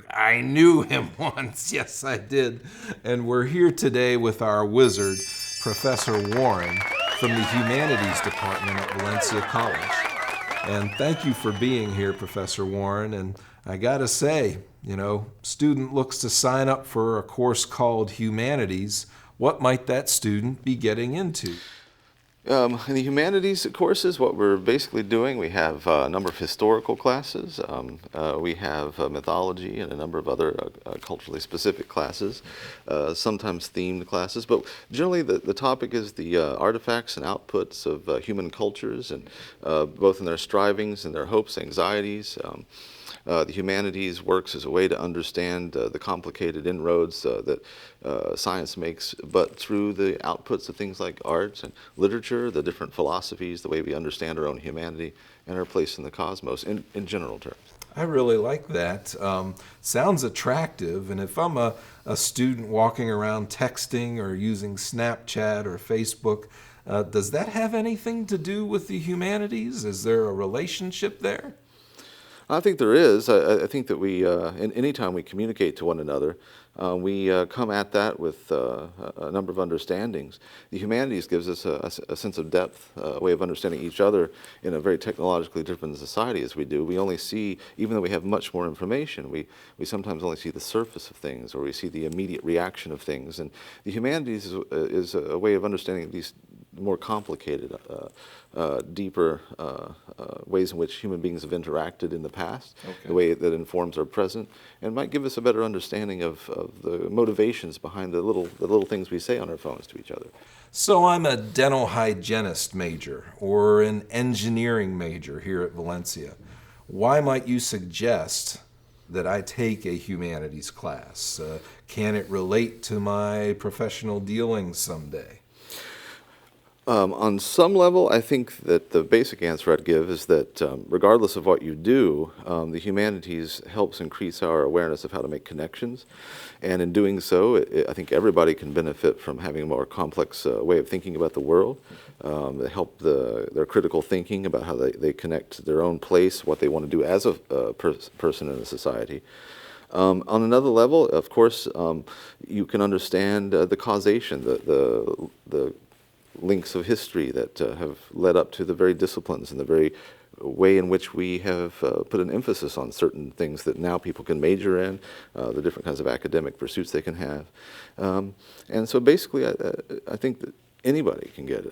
I knew him once. Yes, I did. And we're here today with our wizard, Professor Warren, from the Humanities Department at Valencia College. And thank you for being here, Professor Warren. And I gotta say, student looks to sign up for a course called Humanities. What might that student be getting into? In the humanities courses, what we're basically doing, we have a number of historical classes, we have mythology and a number of other culturally specific classes, sometimes themed classes, but generally the topic is the artifacts and outputs of human cultures, and both in their strivings and their hopes, anxieties. The humanities works as a way to understand the complicated inroads that science makes, but through the outputs of things like art and literature, the different philosophies, the way we understand our own humanity and our place in the cosmos in general terms. I really like that. Sounds attractive, and if I'm a student walking around texting or using Snapchat or Facebook, does that have anything to do with the humanities? Is there a relationship there? I think there is. I think that we, any time we communicate to one another, we come at that with a number of understandings. The humanities gives us a sense of depth, a way of understanding each other in a very technologically different society as we do. We only see, even though we have much more information, we sometimes only see the surface of things, or we see the immediate reaction of things. And the humanities is a way of understanding these more complicated, deeper ways in which human beings have interacted in the past, the way that informs our present, and might give us a better understanding of the motivations behind the little things we say on our phones to each other. So I'm a dental hygienist major or an engineering major here at Valencia. Why might you suggest that I take a humanities class? Can it relate to my professional dealings someday? On some level, I think that the basic answer I'd give is that regardless of what you do, the humanities helps increase our awareness of how to make connections. And in doing so, I think everybody can benefit from having a more complex way of thinking about the world. They help their critical thinking about how they connect their own place, what they want to do as a person in a society. On another level, of course, you can understand the causation, the links of history that have led up to the very disciplines and the very way in which we have put an emphasis on certain things that now people can major in, the different kinds of academic pursuits they can have. And so basically, I think that anybody can get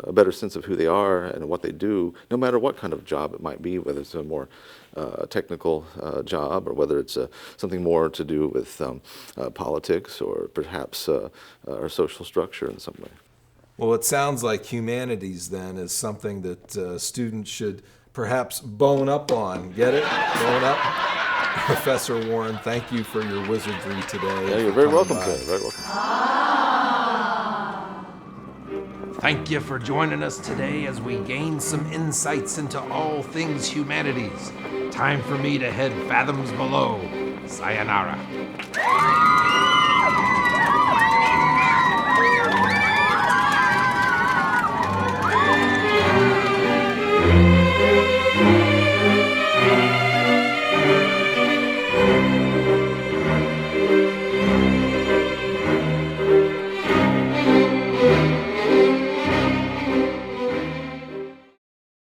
a better sense of who they are and what they do, no matter what kind of job it might be, whether it's a more technical job or whether it's something more to do with politics or perhaps our social structure in some way. Well, it sounds like humanities then is something that students should perhaps bone up on. Get it? Bone up? Professor Warren, thank you for your wizardry today. Yeah, you're very welcome, sir. Very welcome. Thank you for joining us today as we gain some insights into all things humanities. Time for me to head fathoms below. Sayonara.